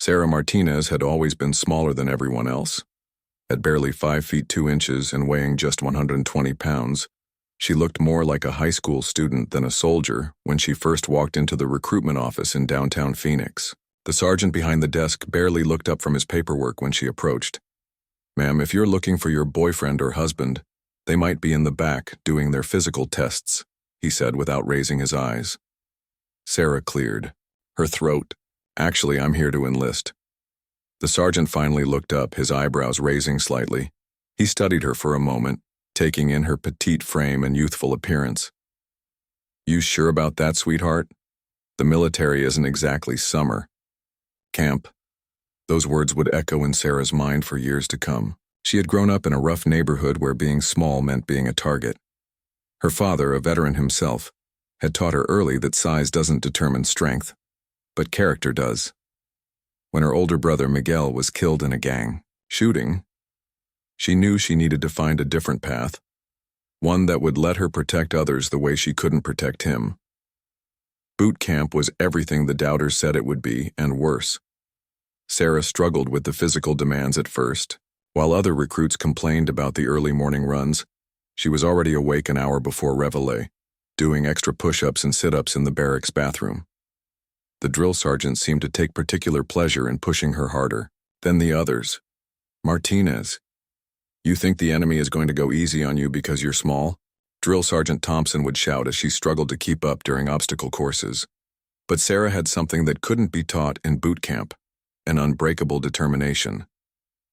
Sarah Martinez had always been smaller than everyone else. At barely 5 feet 2 inches and weighing just 120 pounds, she looked more like a high school student than a soldier when she first walked into the recruitment office in downtown Phoenix. The sergeant behind the desk barely looked up from his paperwork when she approached. "Ma'am, if you're looking for your boyfriend or husband, they might be in the back doing their physical tests," he said without raising his eyes. Sarah cleared her throat. "Actually, I'm here to enlist." The sergeant finally looked up, his eyebrows raising slightly. He studied her for a moment, taking in her petite frame and youthful appearance. "You sure about that, sweetheart? The military isn't exactly summer camp." Those words would echo in Sarah's mind for years to come. She had grown up in a rough neighborhood where being small meant being a target. Her father, a veteran himself, had taught her early that size doesn't determine strength, but character does. When her older brother Miguel was killed in a gang shooting, she knew she needed to find a different path, one that would let her protect others the way she couldn't protect him. Boot camp was everything the doubters said it would be, and worse. Sarah struggled with the physical demands at first. While other recruits complained about the early morning runs, she was already awake an hour before reveille, doing extra push-ups and sit-ups in the barracks bathroom. The drill sergeant seemed to take particular pleasure in pushing her harder than the others. "Martinez, you think the enemy is going to go easy on you because you're small?" Drill Sergeant Thompson would shout as she struggled to keep up during obstacle courses. But Sarah had something that couldn't be taught in boot camp: an unbreakable determination.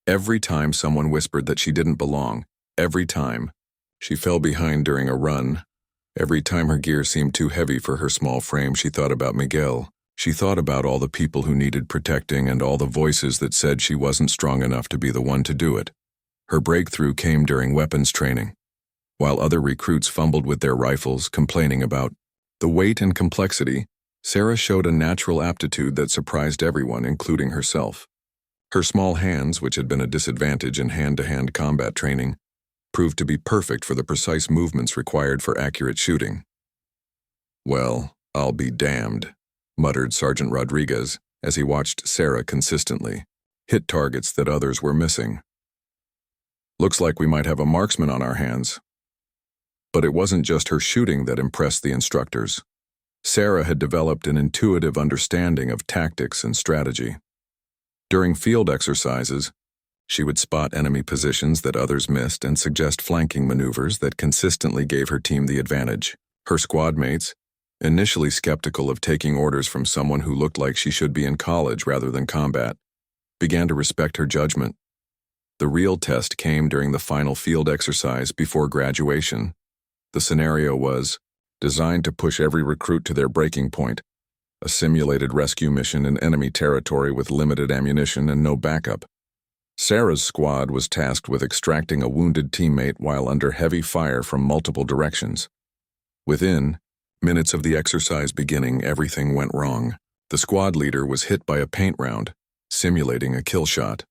Every time someone whispered that she didn't belong, every time she fell behind during a run, every time her gear seemed too heavy for her small frame, she thought about Miguel. She thought about all the people who needed protecting and all the voices that said she wasn't strong enough to be the one to do it. Her breakthrough came during weapons training. While other recruits fumbled with their rifles, complaining about the weight and complexity, Sarah showed a natural aptitude that surprised everyone, including herself. Her small hands, which had been a disadvantage in hand-to-hand combat training, proved to be perfect for the precise movements required for accurate shooting. "Well, I'll be damned," muttered Sergeant Rodriguez as he watched Sarah consistently hit targets that others were missing. "Looks like we might have a marksman on our hands." But it wasn't just her shooting that impressed the instructors. Sarah had developed an intuitive understanding of tactics and strategy. During field exercises, she would spot enemy positions that others missed and suggest flanking maneuvers that consistently gave her team the advantage. Her squad mates, initially skeptical of taking orders from someone who looked like she should be in college rather than combat, began to respect her judgment. The real test came during the final field exercise before graduation. The scenario was designed to push every recruit to their breaking point, a simulated rescue mission in enemy territory with limited ammunition and no backup. Sarah's squad was tasked with extracting a wounded teammate while under heavy fire from multiple directions. Within minutes of the exercise beginning, everything went wrong. The squad leader was hit by a paint round, simulating a kill shot.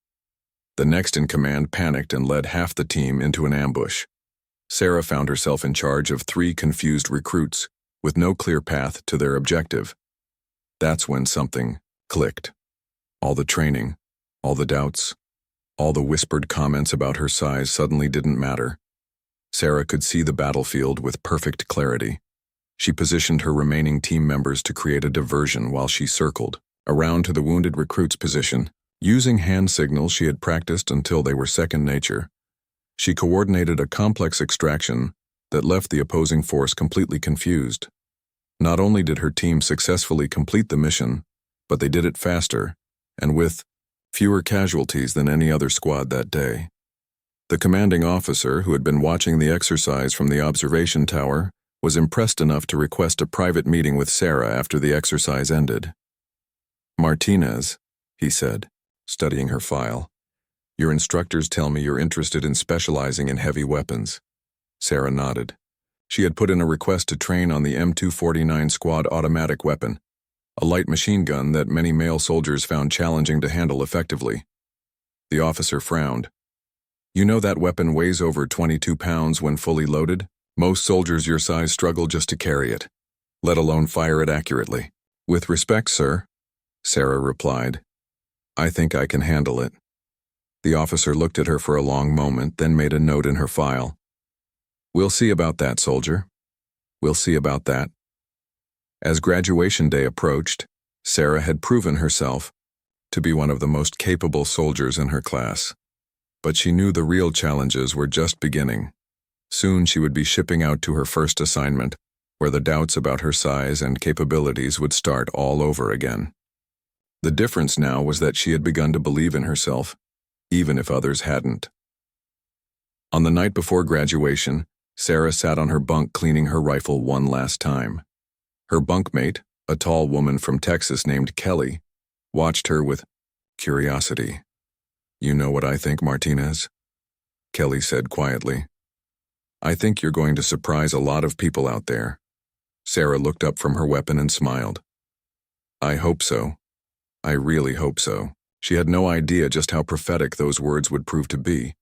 The next in command panicked and led half the team into an ambush. Sarah found herself in charge of 3 confused recruits, with no clear path to their objective. That's when something clicked. All the training, all the doubts, all the whispered comments about her size suddenly didn't matter. Sarah could see the battlefield with perfect clarity. She positioned her remaining team members to create a diversion while she circled around to the wounded recruit's position. Using hand signals she had practiced until they were second nature, she coordinated a complex extraction that left the opposing force completely confused. Not only did her team successfully complete the mission, but they did it faster and with fewer casualties than any other squad that day. The commanding officer, who had been watching the exercise from the observation tower, was impressed enough to request a private meeting with Sarah after the exercise ended. "Martinez," he said, studying her file, "your instructors tell me you're interested in specializing in heavy weapons." Sarah nodded. She had put in a request to train on the M249 squad automatic weapon, a light machine gun that many male soldiers found challenging to handle effectively. The officer frowned. "You know that weapon weighs over 22 pounds when fully loaded? Most soldiers your size struggle just to carry it, let alone fire it accurately." "With respect, sir," Sarah replied. I think I can handle it. The officer looked at her for a long moment, then made a note in her file. We'll see about that, soldier. We'll see about that. As graduation day approached, Sarah had proven herself to be one of the most capable soldiers in her class. But she knew the real challenges were just beginning. Soon she would be shipping out to her first assignment, where the doubts about her size and capabilities would start all over again. The difference now was that she had begun to believe in herself, even if others hadn't. On the night before graduation, Sarah sat on her bunk cleaning her rifle one last time. Her bunkmate, a tall woman from Texas named Kelly, watched her with curiosity. You know what I think, Martinez? Kelly said quietly. I think you're going to surprise a lot of people out there. Sarah looked up from her weapon and smiled. I hope so. I really hope so. She had no idea just how prophetic those words would prove to be,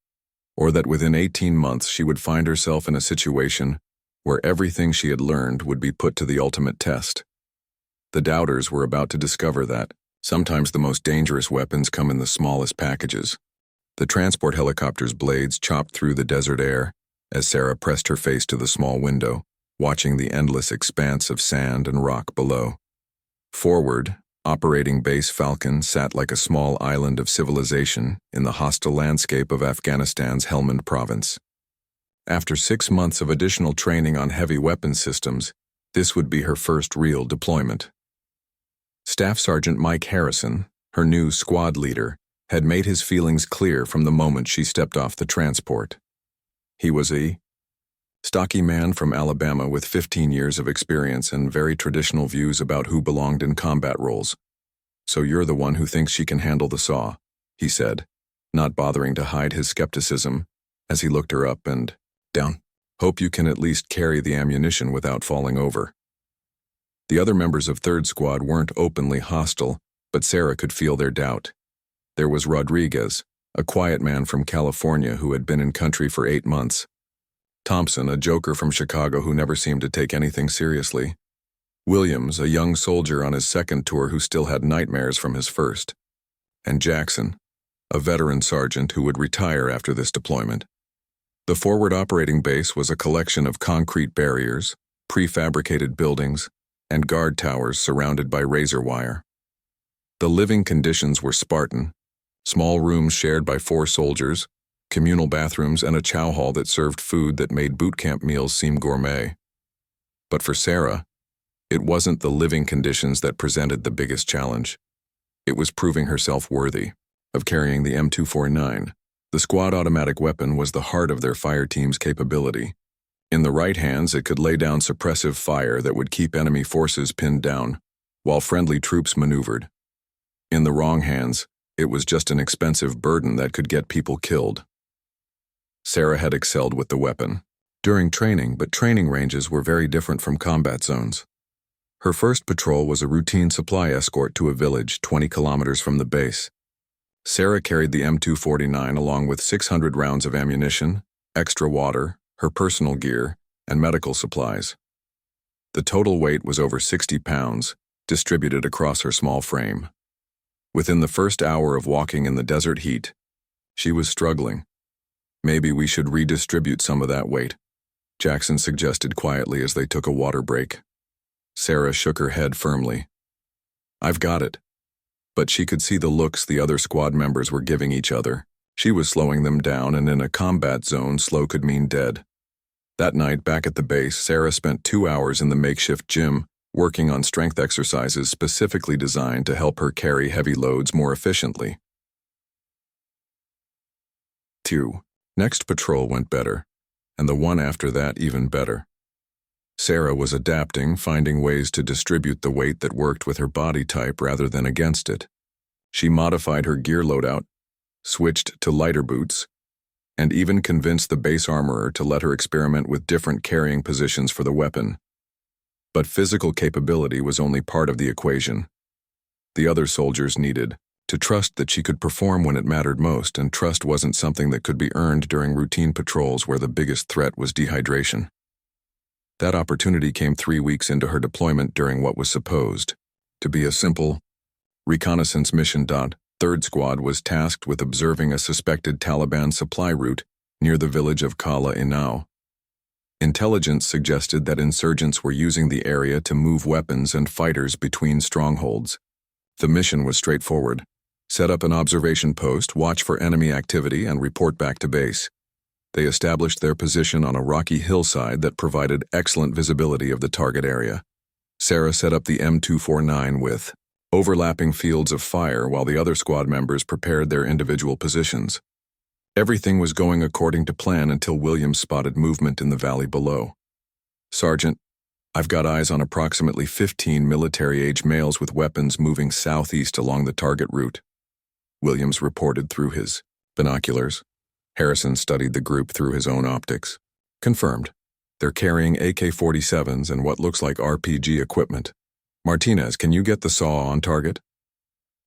or that within 18 months she would find herself in a situation where everything she had learned would be put to the ultimate test. The doubters were about to discover that sometimes the most dangerous weapons come in the smallest packages. The transport helicopter's blades chopped through the desert air as Sarah pressed her face to the small window, watching the endless expanse of sand and rock below. Forward, Operating Base Falcon sat like a small island of civilization in the hostile landscape of Afghanistan's Helmand province. After 6 months of additional training on heavy weapons systems, this would be her first real deployment. Staff Sergeant Mike Harrison, her new squad leader, had made his feelings clear from the moment she stepped off the transport. He was a stocky man from Alabama with 15 years of experience and very traditional views about who belonged in combat roles. So you're the one who thinks she can handle the saw, he said, not bothering to hide his skepticism as he looked her up and down. Hope you can at least carry the ammunition without falling over. The other members of 3rd Squad weren't openly hostile, but Sarah could feel their doubt. There was Rodriguez, a quiet man from California who had been in country for 8 months. Thompson, a joker from Chicago who never seemed to take anything seriously. Williams, a young soldier on his 2nd tour who still had nightmares from his first. And Jackson, a veteran sergeant who would retire after this deployment. The forward operating base was a collection of concrete barriers, prefabricated buildings, and guard towers surrounded by razor wire. The living conditions were Spartan: small rooms shared by 4 soldiers, communal bathrooms, and a chow hall that served food that made boot camp meals seem gourmet. But for Sarah, it wasn't the living conditions that presented the biggest challenge. It was proving herself worthy of carrying the M249. The squad automatic weapon was the heart of their fire team's capability. In the right hands, it could lay down suppressive fire that would keep enemy forces pinned down, while friendly troops maneuvered. In the wrong hands, it was just an expensive burden that could get people killed. Sarah had excelled with the weapon during training, but training ranges were very different from combat zones. Her first patrol was a routine supply escort to a village 20 kilometers from the base. Sarah carried the M249 along with 600 rounds of ammunition, extra water, her personal gear, and medical supplies. The total weight was over 60 pounds, distributed across her small frame. Within the first hour of walking in the desert heat, she was struggling. Maybe we should redistribute some of that weight, Jackson suggested quietly as they took a water break. Sarah shook her head firmly. I've got it. But she could see the looks the other squad members were giving each other. She was slowing them down, and in a combat zone, slow could mean dead. That night, back at the base, Sarah spent 2 hours in the makeshift gym, working on strength exercises specifically designed to help her carry heavy loads more efficiently. 2. Next patrol went better, and the one after that even better. Sarah was adapting, finding ways to distribute the weight that worked with her body type rather than against it. She modified her gear loadout, switched to lighter boots, and even convinced the base armorer to let her experiment with different carrying positions for the weapon. But physical capability was only part of the equation. The other soldiers needed to trust that she could perform when it mattered most, and trust wasn't something that could be earned during routine patrols where the biggest threat was dehydration. That opportunity came 3 weeks into her deployment during what was supposed to be a simple reconnaissance mission. Third Squad was tasked with observing a suspected Taliban supply route near the village of Kala Inau. Intelligence suggested that insurgents were using the area to move weapons and fighters between strongholds. The mission was straightforward. Set up an observation post, watch for enemy activity, and report back to base. They established their position on a rocky hillside that provided excellent visibility of the target area. Sarah set up the M249 with overlapping fields of fire while the other squad members prepared their individual positions. Everything was going according to plan until Williams spotted movement in the valley below. "Sergeant, I've got eyes on approximately 15 military-age males with weapons moving southeast along the target route," Williams reported through his binoculars. Harrison studied the group through his own optics. "Confirmed. They're carrying AK-47s and what looks like RPG equipment. Martinez, can you get the SAW on target?"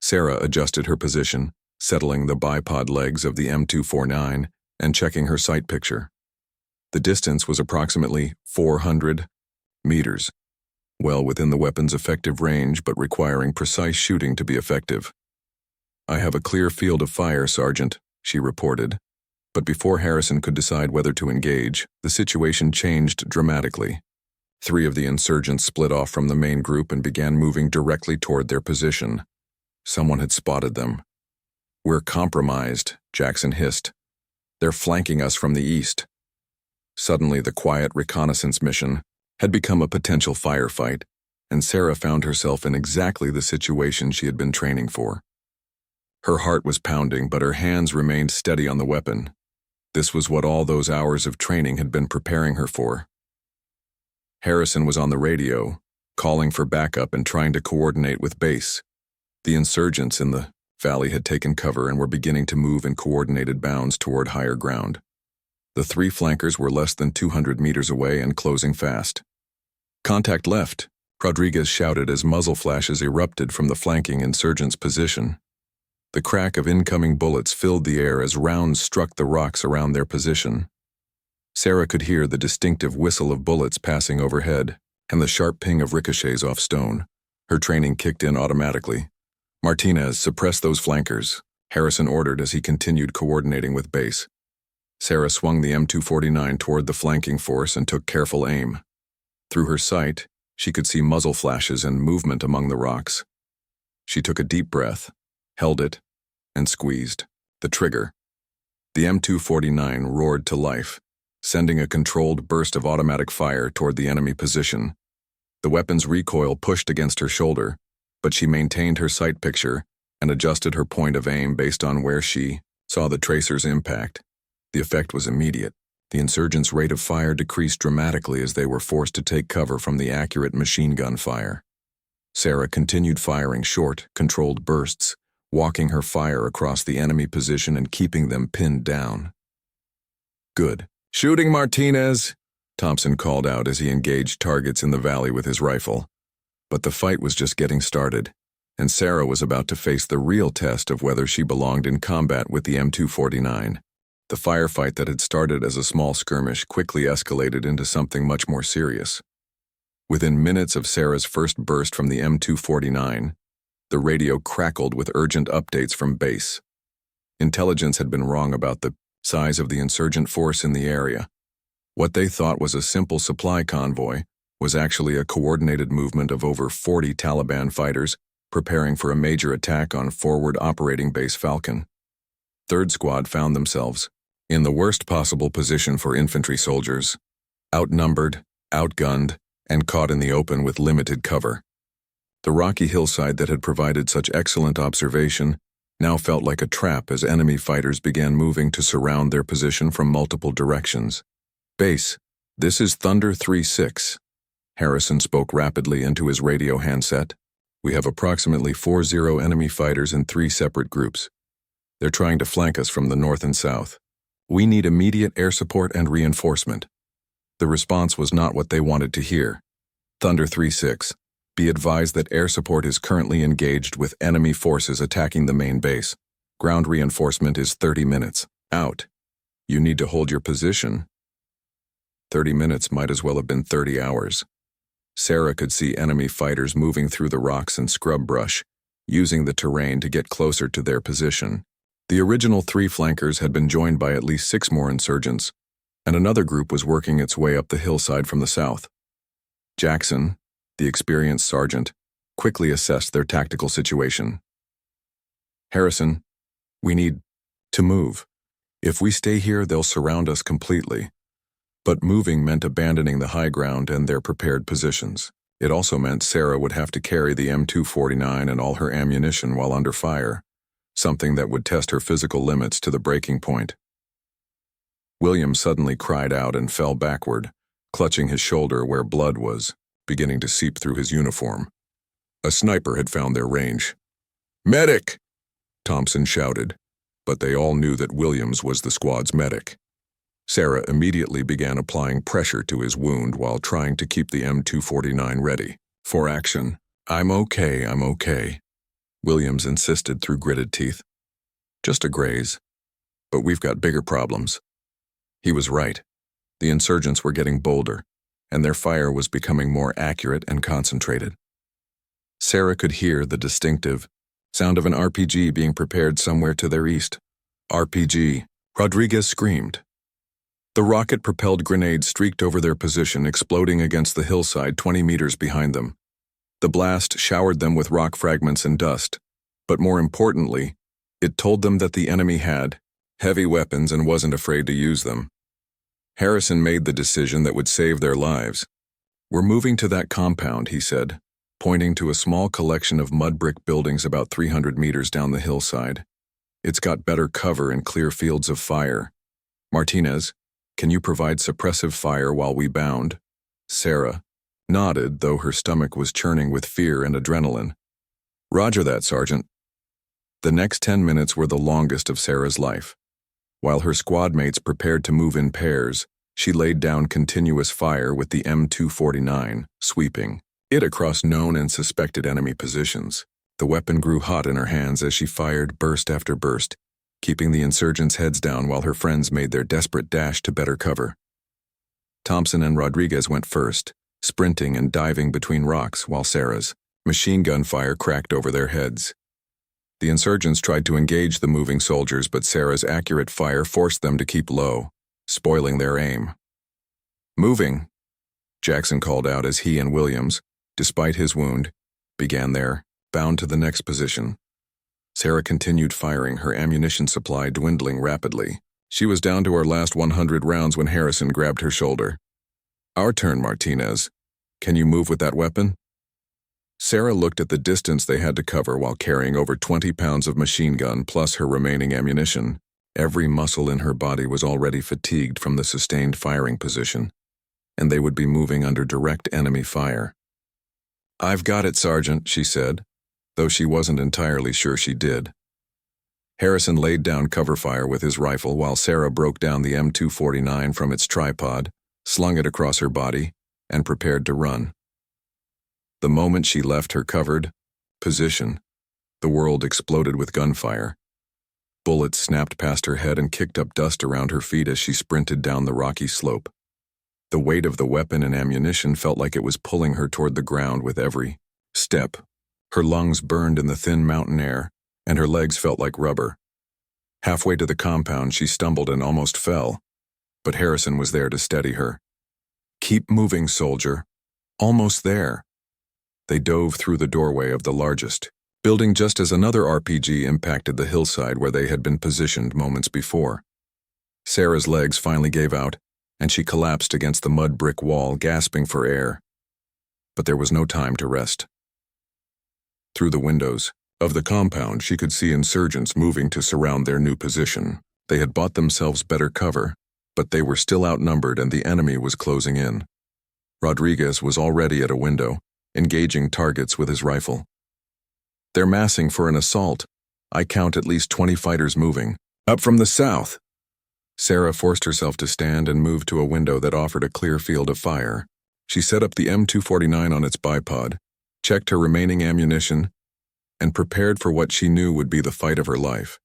Sarah adjusted her position, settling the bipod legs of the M249 and checking her sight picture. The distance was approximately 400 meters, well within the weapon's effective range but requiring precise shooting to be effective. "I have a clear field of fire, Sergeant," she reported. But before Harrison could decide whether to engage, the situation changed dramatically. 3 of the insurgents split off from the main group and began moving directly toward their position. Someone had spotted them. "We're compromised," Jackson hissed. "They're flanking us from the east." Suddenly, the quiet reconnaissance mission had become a potential firefight, and Sarah found herself in exactly the situation she had been training for. Her heart was pounding, but her hands remained steady on the weapon. This was what all those hours of training had been preparing her for. Harrison was on the radio, calling for backup and trying to coordinate with base. The insurgents in the valley had taken cover and were beginning to move in coordinated bounds toward higher ground. The 3 flankers were less than 200 meters away and closing fast. "Contact left," Rodriguez shouted as muzzle flashes erupted from the flanking insurgents' position. The crack of incoming bullets filled the air as rounds struck the rocks around their position. Sarah could hear the distinctive whistle of bullets passing overhead and the sharp ping of ricochets off stone. Her training kicked in automatically. "Martinez, suppress those flankers," Harrison ordered as he continued coordinating with base. Sarah swung the M249 toward the flanking force and took careful aim. Through her sight, she could see muzzle flashes and movement among the rocks. She took a deep breath, held it, and squeezed the trigger. The M249 roared to life, sending a controlled burst of automatic fire toward the enemy position. The weapon's recoil pushed against her shoulder, but she maintained her sight picture and adjusted her point of aim based on where she saw the tracer's impact. The effect was immediate. The insurgents' rate of fire decreased dramatically as they were forced to take cover from the accurate machine gun fire. Sarah continued firing short, controlled bursts, walking her fire across the enemy position and keeping them pinned down. "Good. Shooting, Martinez," Thompson called out as he engaged targets in the valley with his rifle. But the fight was just getting started, and Sarah was about to face the real test of whether she belonged in combat with the M249. The firefight that had started as a small skirmish quickly escalated into something much more serious. Within minutes of Sarah's first burst from the M249, the radio crackled with urgent updates from base. Intelligence had been wrong about the size of the insurgent force in the area. What they thought was a simple supply convoy was actually a coordinated movement of over 40 Taliban fighters preparing for a major attack on forward operating base Falcon. Third Squad found themselves in the worst possible position for infantry soldiers, outnumbered, outgunned, and caught in the open with limited cover. The rocky hillside that had provided such excellent observation now felt like a trap as enemy fighters began moving to surround their position from multiple directions. "Base, this is Thunder 3-6. Harrison spoke rapidly into his radio handset. "We have approximately 40 enemy fighters in 3 separate groups. They're trying to flank us from the north and south. We need immediate air support and reinforcement." The response was not what they wanted to hear. "Thunder 3-6. Be advised that air support is currently engaged with enemy forces attacking the main base. Ground reinforcement is 30 minutes. Out. You need to hold your position." 30 minutes might as well have been 30 hours. Sarah could see enemy fighters moving through the rocks and scrub brush, using the terrain to get closer to their position. The original 3 flankers had been joined by at least 6 more insurgents, and another group was working its way up the hillside from the south. Jackson, the experienced sergeant, quickly assessed their tactical situation. "Harrison, we need to move. If we stay here, they'll surround us completely." But moving meant abandoning the high ground and their prepared positions. It also meant Sarah would have to carry the M249 and all her ammunition while under fire, something that would test her physical limits to the breaking point. William suddenly cried out and fell backward, clutching his shoulder where blood was beginning to seep through his uniform. A sniper had found their range. "Medic!" Thompson shouted, but they all knew that Williams was the squad's medic. Sarah immediately began applying pressure to his wound while trying to keep the M249 ready for action. I'm okay," Williams insisted through gritted teeth. "Just a graze. But we've got bigger problems." He was right. The insurgents were getting bolder, and their fire was becoming more accurate and concentrated. Sarah could hear the distinctive sound of an RPG being prepared somewhere to their east. "RPG," Rodriguez screamed. The rocket-propelled grenade streaked over their position, exploding against the hillside 20 meters behind them. The blast showered them with rock fragments and dust, but more importantly, it told them that the enemy had heavy weapons and wasn't afraid to use them. Harrison made the decision that would save their lives. "We're moving to that compound," he said, pointing to a small collection of mud brick buildings about 300 meters down the hillside. "It's got better cover and clear fields of fire. Martinez, can you provide suppressive fire while we bound?" Sarah nodded, though her stomach was churning with fear and adrenaline. "Roger that, Sergeant." The next 10 minutes were the longest of Sarah's life. While her squad mates prepared to move in pairs, she laid down continuous fire with the M249, sweeping it across known and suspected enemy positions. The weapon grew hot in her hands as she fired burst after burst, keeping the insurgents' heads down while her friends made their desperate dash to better cover. Thompson and Rodriguez went first, sprinting and diving between rocks while Sarah's machine gun fire cracked over their heads. The insurgents tried to engage the moving soldiers, but Sarah's accurate fire forced them to keep low, spoiling their aim. "Moving," Jackson called out as he and Williams, despite his wound, began their bound to the next position. Sarah continued firing, her ammunition supply dwindling rapidly. She was down to her last 100 rounds when Harrison grabbed her shoulder. "Our turn, Martinez. Can you move with that weapon?" Sarah looked at the distance they had to cover while carrying over 20 pounds of machine gun plus her remaining ammunition. Every muscle in her body was already fatigued from the sustained firing position, and they would be moving under direct enemy fire. "I've got it, Sergeant," she said, though she wasn't entirely sure she did. Harrison laid down cover fire with his rifle while Sarah broke down the M249 from its tripod, slung it across her body, and prepared to run. The moment she left her covered position, the world exploded with gunfire. Bullets snapped past her head and kicked up dust around her feet as she sprinted down the rocky slope. The weight of the weapon and ammunition felt like it was pulling her toward the ground with every step. Her lungs burned in the thin mountain air, and her legs felt like rubber. Halfway to the compound, she stumbled and almost fell, but Harrison was there to steady her. "Keep moving, soldier. Almost there." They dove through the doorway of the largest building just as another RPG impacted the hillside where they had been positioned moments before. Sarah's legs finally gave out, and she collapsed against the mud brick wall, gasping for air. But there was no time to rest. Through the windows of the compound, she could see insurgents moving to surround their new position. They had bought themselves better cover, but they were still outnumbered and the enemy was closing in. Rodriguez was already at a window, engaging targets with his rifle. "They're massing for an assault. I count at least 20 fighters moving. Up from the south." Sarah forced herself to stand and moved to a window that offered a clear field of fire. She set up the M249 on its bipod, checked her remaining ammunition, and prepared for what she knew would be the fight of her life.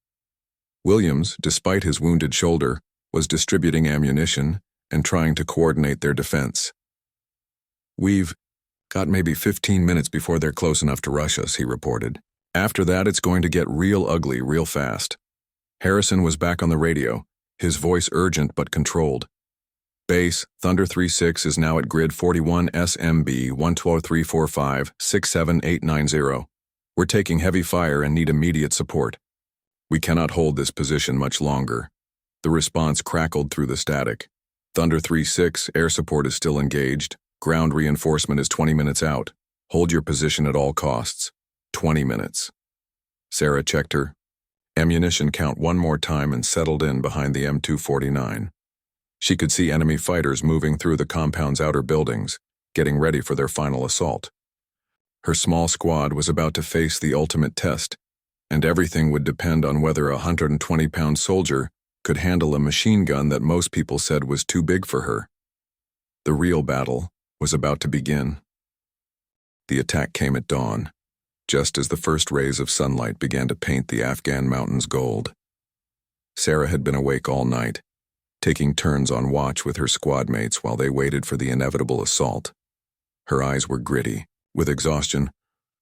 Williams, despite his wounded shoulder, was distributing ammunition and trying to coordinate their defense. "We've got maybe 15 minutes before they're close enough to rush us," he reported. After that, it's going to get real ugly real fast. Harrison was back on the radio, his voice urgent but controlled. Base, Thunder 36 is now at grid 41 SMB 12345-67890. We're taking heavy fire and need immediate support. We cannot hold this position much longer. The response crackled through the static. Thunder 36, air support is still engaged. Ground reinforcement is 20 minutes out. Hold your position at all costs. 20 minutes. Sarah checked her ammunition count one more time and settled in behind the M249. She could see enemy fighters moving through the compound's outer buildings, getting ready for their final assault. Her small squad was about to face the ultimate test, and everything would depend on whether a 120-pound soldier could handle a machine gun that most people said was too big for her. The real battle was about to begin. The attack came at dawn, just as the first rays of sunlight began to paint the Afghan mountains gold. Sarah had been awake all night, taking turns on watch with her squad mates while they waited for the inevitable assault. Her eyes were gritty, with exhaustion,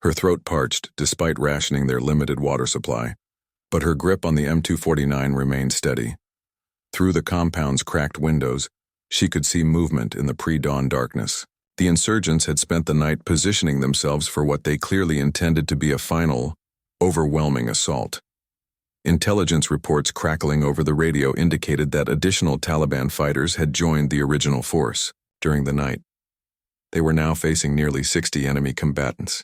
her throat parched despite rationing their limited water supply, but her grip on the M249 remained steady. Through the compound's cracked windows, she could see movement in the pre-dawn darkness. The insurgents had spent the night positioning themselves for what they clearly intended to be a final, overwhelming assault. Intelligence reports crackling over the radio indicated that additional Taliban fighters had joined the original force during the night. They were now facing nearly 60 enemy combatants.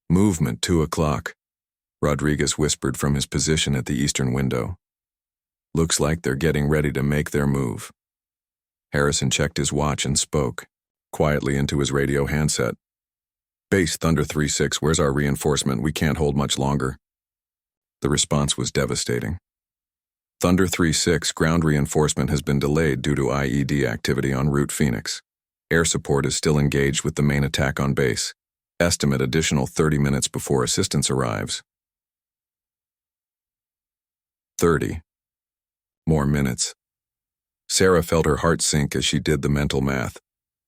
"Movement, 2 o'clock, Rodriguez whispered from his position at the eastern window. "Looks like they're getting ready to make their move." Harrison checked his watch and spoke quietly into his radio handset. "Base Thunder 36, where's our reinforcement? We can't hold much longer." The response was devastating. "Thunder 36, ground reinforcement has been delayed due to IED activity en route Phoenix. Air support is still engaged with the main attack on base. Estimate additional 30 minutes before assistance arrives." 30 more minutes. Sarah felt her heart sink as she did the mental math.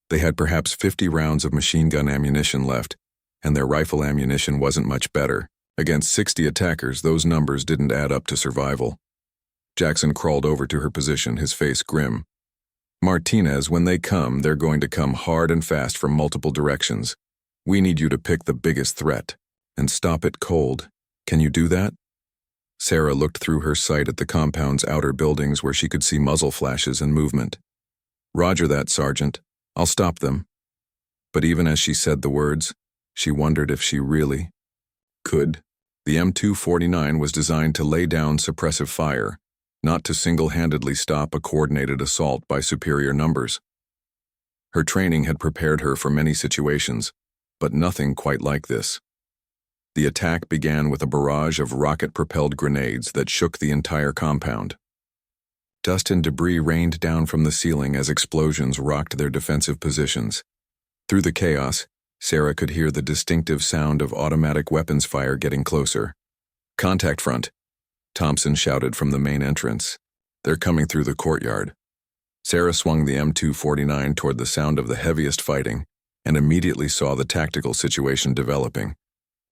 They had perhaps 50 rounds of machine gun ammunition left, and their rifle ammunition wasn't much better. Against 60 attackers, those numbers didn't add up to survival. Jackson crawled over to her position, his face grim. "Martinez, when they come, they're going to come hard and fast from multiple directions. We need you to pick the biggest threat and stop it cold. Can you do that?" Sarah looked through her sight at the compound's outer buildings where she could see muzzle flashes and movement. "Roger that, Sergeant. I'll stop them." But even as she said the words, she wondered if she really could. The M249 was designed to lay down suppressive fire, not to single-handedly stop a coordinated assault by superior numbers. Her training had prepared her for many situations, but nothing quite like this. The attack began with a barrage of rocket-propelled grenades that shook the entire compound. Dust and debris rained down from the ceiling as explosions rocked their defensive positions. Through the chaos, Sarah could hear the distinctive sound of automatic weapons fire getting closer. "Contact front," Thompson shouted from the main entrance. "They're coming through the courtyard." Sarah swung the M249 toward the sound of the heaviest fighting and immediately saw the tactical situation developing.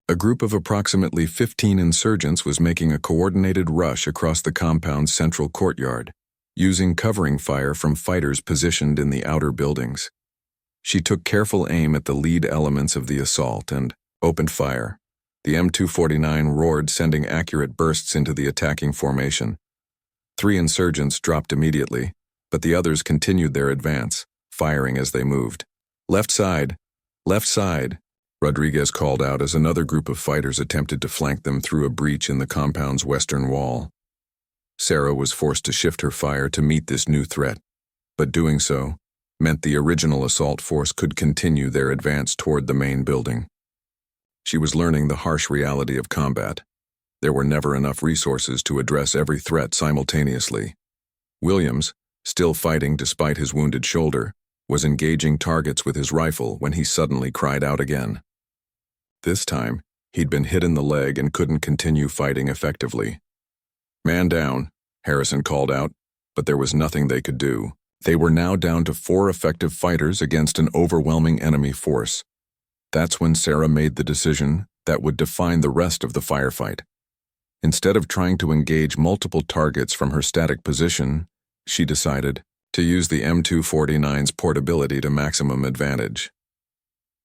A group of approximately 15 insurgents was making a coordinated rush across the compound's central courtyard, using covering fire from fighters positioned in the outer buildings. She took careful aim at the lead elements of the assault and opened fire. The M249 roared, sending accurate bursts into the attacking formation. 3 insurgents dropped immediately, but the others continued their advance, firing as they moved. "Left side! Left side!" Rodriguez called out as another group of fighters attempted to flank them through a breach in the compound's western wall. Sarah was forced to shift her fire to meet this new threat, but doing so meant the original assault force could continue their advance toward the main building. She was learning the harsh reality of combat. There were never enough resources to address every threat simultaneously. Williams, still fighting despite his wounded shoulder, was engaging targets with his rifle when he suddenly cried out again. This time, he'd been hit in the leg and couldn't continue fighting effectively. "Man down," Harrison called out, but there was nothing they could do. They were now down to 4 effective fighters against an overwhelming enemy force. That's when Sarah made the decision that would define the rest of the firefight. Instead of trying to engage multiple targets from her static position, she decided to use the M249's portability to maximum advantage.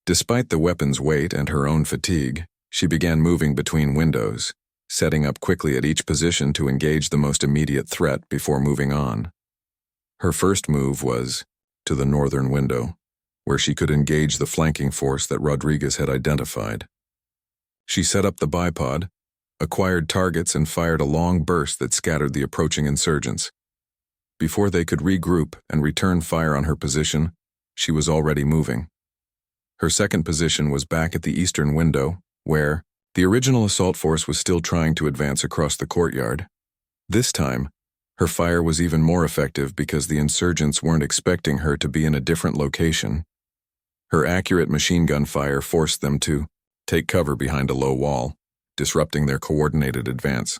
Despite the weapon's weight and her own fatigue, she began moving between windows, setting up quickly at each position to engage the most immediate threat before moving on. Her first move was to the northern window, where she could engage the flanking force that Rodriguez had identified. She set up the bipod, acquired targets, and fired a long burst that scattered the approaching insurgents. Before they could regroup and return fire on her position, she was already moving. Her second position was back at the eastern window, where the original assault force was still trying to advance across the courtyard. This time, her fire was even more effective because the insurgents weren't expecting her to be in a different location. Her accurate machine gun fire forced them to take cover behind a low wall, disrupting their coordinated advance.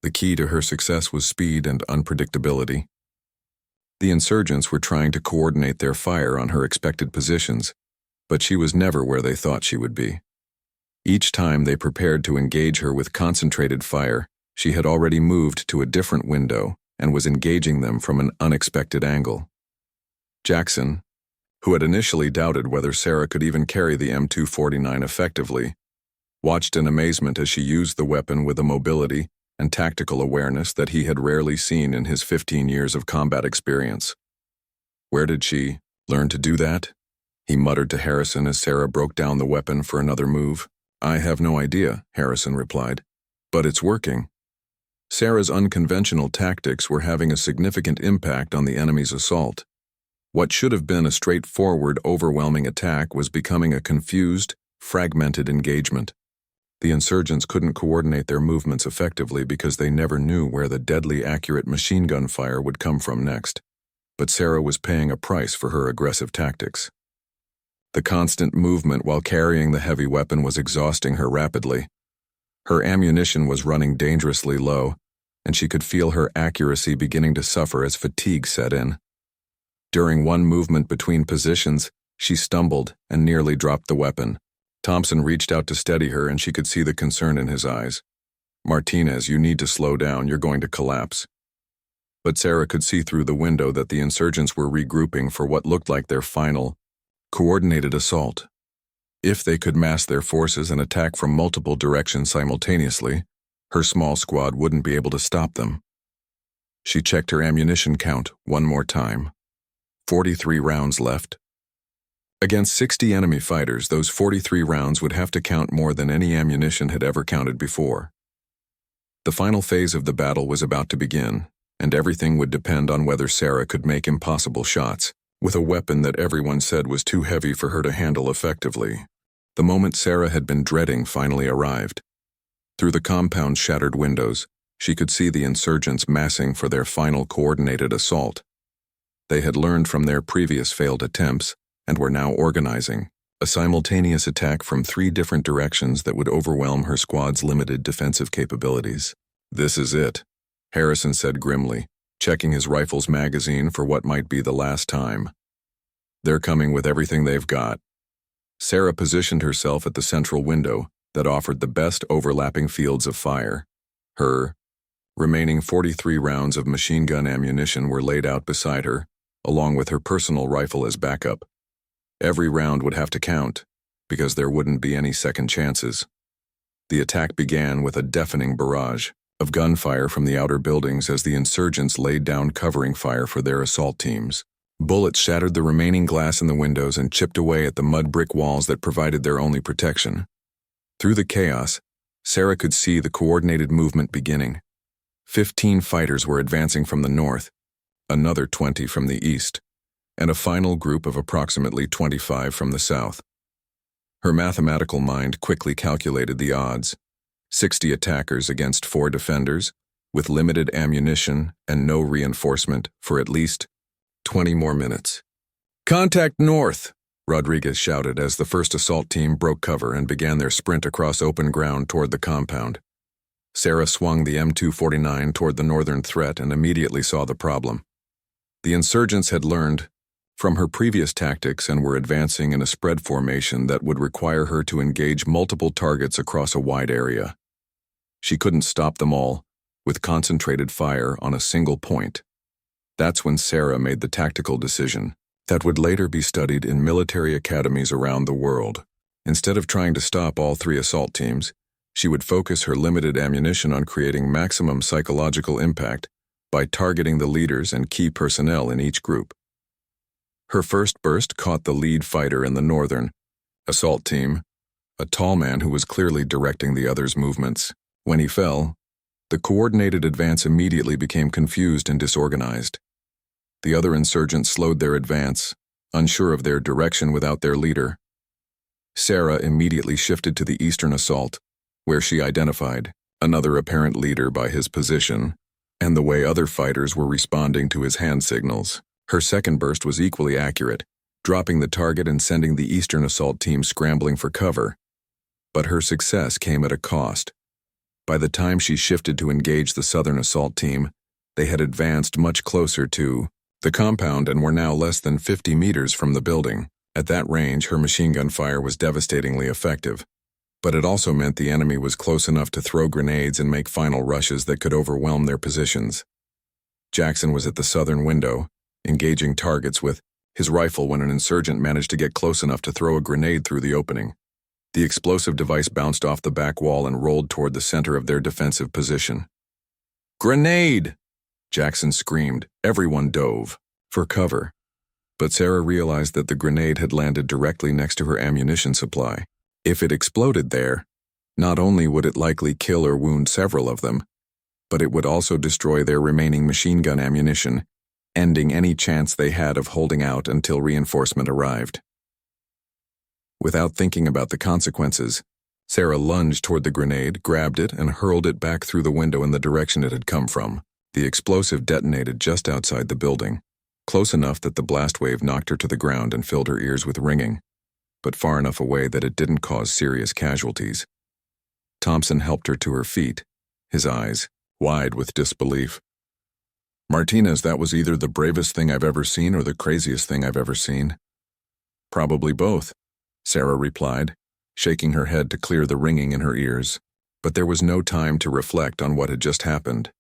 The key to her success was speed and unpredictability. The insurgents were trying to coordinate their fire on her expected positions, but she was never where they thought she would be. Each time they prepared to engage her with concentrated fire, she had already moved to a different window and was engaging them from an unexpected angle. Jackson, who had initially doubted whether Sarah could even carry the M249 effectively, watched in amazement as she used the weapon with a mobility and tactical awareness that he had rarely seen in his 15 years of combat experience. Where did she learn to do that? He muttered to Harrison as Sarah broke down the weapon for another move. I have no idea, Harrison replied, but it's working. Sarah's unconventional tactics were having a significant impact on the enemy's assault. What should have been a straightforward, overwhelming attack was becoming a confused, fragmented engagement. The insurgents couldn't coordinate their movements effectively because they never knew where the deadly accurate machine gun fire would come from next. But Sarah was paying a price for her aggressive tactics. The constant movement while carrying the heavy weapon was exhausting her rapidly. Her ammunition was running dangerously low, and she could feel her accuracy beginning to suffer as fatigue set in. During one movement between positions, she stumbled and nearly dropped the weapon. Thompson reached out to steady her, and she could see the concern in his eyes. Martinez, you need to slow down, you're going to collapse. But Sarah could see through the window that the insurgents were regrouping for what looked like their final, coordinated assault. If they could mass their forces and attack from multiple directions simultaneously, her small squad wouldn't be able to stop them. She checked her ammunition count one more time. 43 rounds left. Against 60 enemy fighters, those 43 rounds would have to count more than any ammunition had ever counted before. The final phase of the battle was about to begin, and everything would depend on whether Sarah could make impossible shots with a weapon that everyone said was too heavy for her to handle effectively. The moment Sarah had been dreading finally arrived. Through the compound's shattered windows, she could see the insurgents massing for their final coordinated assault. They had learned from their previous failed attempts and were now organizing a simultaneous attack from 3 different directions that would overwhelm her squad's limited defensive capabilities. This is it, Harrison said grimly, checking his rifle's magazine for what might be the last time. They're coming with everything they've got. Sarah positioned herself at the central window that offered the best overlapping fields of fire. Her remaining 43 rounds of machine gun ammunition were laid out beside her, along with her personal rifle as backup. Every round would have to count, because there wouldn't be any second chances. The attack began with a deafening barrage of gunfire from the outer buildings as the insurgents laid down covering fire for their assault teams. Bullets shattered the remaining glass in the windows and chipped away at the mud brick walls that provided their only protection. Through the chaos, Sarah could see the coordinated movement beginning. 15 fighters were advancing from the north, another 20 from the east, and a final group of approximately 25 from the south. Her mathematical mind quickly calculated the odds: 60 attackers against 4 defenders, with limited ammunition and no reinforcement for at least 20 more minutes. "Contact north!" Rodriguez shouted as the first assault team broke cover and began their sprint across open ground toward the compound. Sarah swung the M249 toward the northern threat and immediately saw the problem. The insurgents had learned from her previous tactics and were advancing in a spread formation that would require her to engage multiple targets across a wide area. She couldn't stop them all with concentrated fire on a single point. That's when Sarah made the tactical decision that would later be studied in military academies around the world. Instead of trying to stop all three assault teams, she would focus her limited ammunition on creating maximum psychological impact by targeting the leaders and key personnel in each group. Her first burst caught the lead fighter in the northern assault team, a tall man who was clearly directing the others' movements. When he fell, the coordinated advance immediately became confused and disorganized. The other insurgents slowed their advance, unsure of their direction without their leader. Sarah immediately shifted to the eastern assault, where she identified another apparent leader by his position and the way other fighters were responding to his hand signals. Her second burst was equally accurate, dropping the target and sending the eastern assault team scrambling for cover. But her success came at a cost. By the time she shifted to engage the southern assault team, they had advanced much closer to the compound and were now less than 50 meters from the building. At that range, her machine gun fire was devastatingly effective, but it also meant the enemy was close enough to throw grenades and make final rushes that could overwhelm their positions. Jackson was at the southern window, engaging targets with his rifle when an insurgent managed to get close enough to throw a grenade through the opening. The explosive device bounced off the back wall and rolled toward the center of their defensive position. "Grenade!" Jackson screamed. Everyone dove for cover. But Sarah realized that the grenade had landed directly next to her ammunition supply. If it exploded there, not only would it likely kill or wound several of them, but it would also destroy their remaining machine gun ammunition, ending any chance they had of holding out until reinforcement arrived. Without thinking about the consequences, Sarah lunged toward the grenade, grabbed it, and hurled it back through the window in the direction it had come from. The explosive detonated just outside the building, close enough that the blast wave knocked her to the ground and filled her ears with ringing, but far enough away that it didn't cause serious casualties. Thompson helped her to her feet, his eyes wide with disbelief. "Martinez, that was either the bravest thing I've ever seen or the craziest thing I've ever seen." "Probably both," Sarah replied, shaking her head to clear the ringing in her ears. But there was no time to reflect on what had just happened.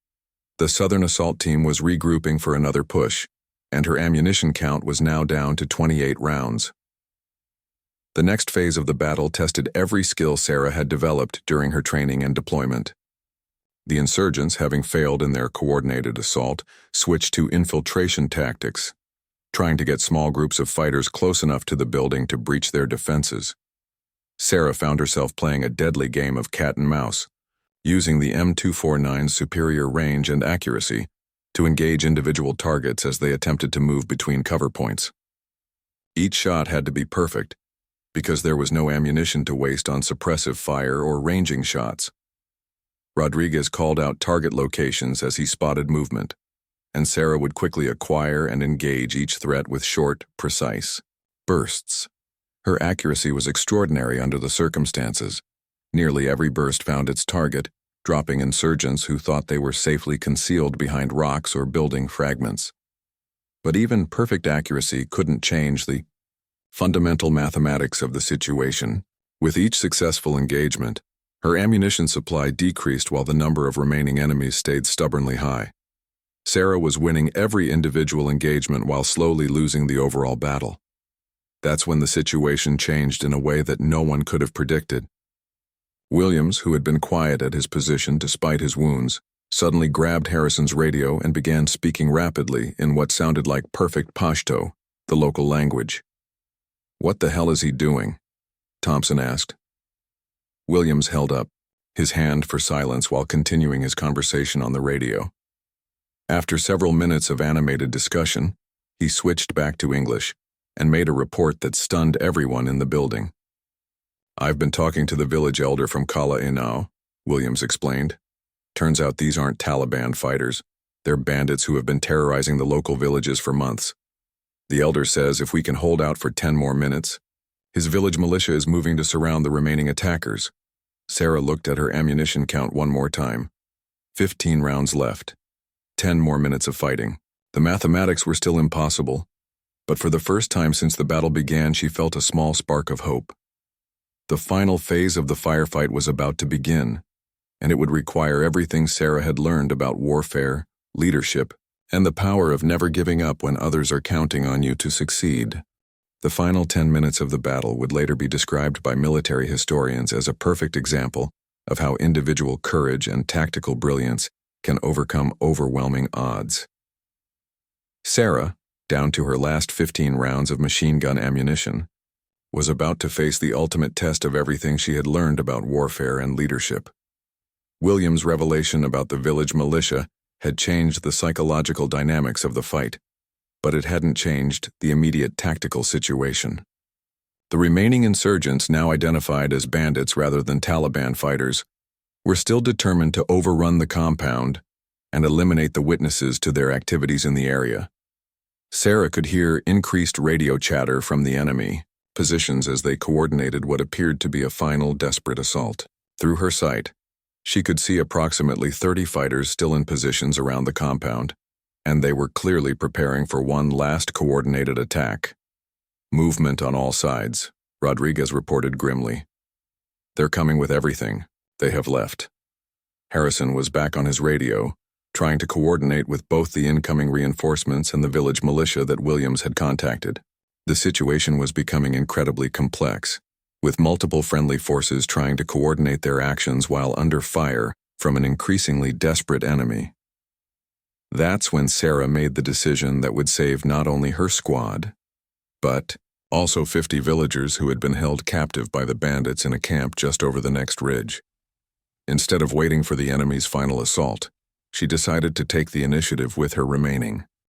The southern assault team was regrouping for another push, and her ammunition count was now down to 28 rounds. The next phase of the battle tested every skill Sarah had developed during her training and deployment. The insurgents, having failed in their coordinated assault, switched to infiltration tactics, trying to get small groups of fighters close enough to the building to breach their defenses. Sarah found herself playing a deadly game of cat and mouse, using the M249's superior range and accuracy to engage individual targets as they attempted to move between cover points. Each shot had to be perfect, because there was no ammunition to waste on suppressive fire or ranging shots. Rodriguez called out target locations as he spotted movement, and Sarah would quickly acquire and engage each threat with short, precise bursts. Her accuracy was extraordinary under the circumstances. Nearly every burst found its target, dropping insurgents who thought they were safely concealed behind rocks or building fragments. But even perfect accuracy couldn't change the fundamental mathematics of the situation. With each successful engagement, her ammunition supply decreased while the number of remaining enemies stayed stubbornly high. Sarah was winning every individual engagement while slowly losing the overall battle. That's when the situation changed in a way that no one could have predicted. Williams, who had been quiet at his position despite his wounds, suddenly grabbed Harrison's radio and began speaking rapidly in what sounded like perfect Pashto, the local language. "What the hell is he doing?" Thompson asked. Williams held up his hand for silence while continuing his conversation on the radio. After several minutes of animated discussion, he switched back to English and made a report that stunned everyone in the building. "I've been talking to the village elder from Kala Inao," Williams explained. "Turns out these aren't Taliban fighters. They're bandits who have been terrorizing the local villages for months. The elder says if we can hold out for 10 more minutes, his village militia is moving to surround the remaining attackers." Sarah looked at her ammunition count one more time. 15 rounds left. 10 more minutes of fighting. The mathematics were still impossible, But for the first time since the battle began, she felt a small spark of hope. The final phase of the firefight was about to begin, and it would require everything Sarah had learned about warfare, leadership, and the power of never giving up when others are counting on you to succeed. The final 10 minutes of the battle would later be described by military historians as a perfect example of how individual courage and tactical brilliance can overcome overwhelming odds. Sarah, down to her last 15 rounds of machine gun ammunition, was about to face the ultimate test of everything she had learned about warfare and leadership. William's revelation about the village militia had changed the psychological dynamics of the fight, but it hadn't changed the immediate tactical situation. The remaining insurgents, now identified as bandits rather than Taliban fighters, were still determined to overrun the compound and eliminate the witnesses to their activities in the area. Sarah could hear increased radio chatter from the enemy positions as they coordinated what appeared to be a final desperate assault. Through her sight, she could see approximately 30 fighters still in positions around the compound, and they were clearly preparing for one last coordinated attack. Movement on all sides, Rodriguez reported grimly. They're coming with everything. They have left. Harrison was back on his radio, trying to coordinate with both the incoming reinforcements and the village militia that Williams had contacted. The situation was becoming incredibly complex, with multiple friendly forces trying to coordinate their actions while under fire from an increasingly desperate enemy. That's when Sarah made the decision that would save not only her squad, but also 50 villagers who had been held captive by the bandits in a camp just over the next ridge. Instead of waiting for the enemy's final assault, she decided to take the initiative with her remaining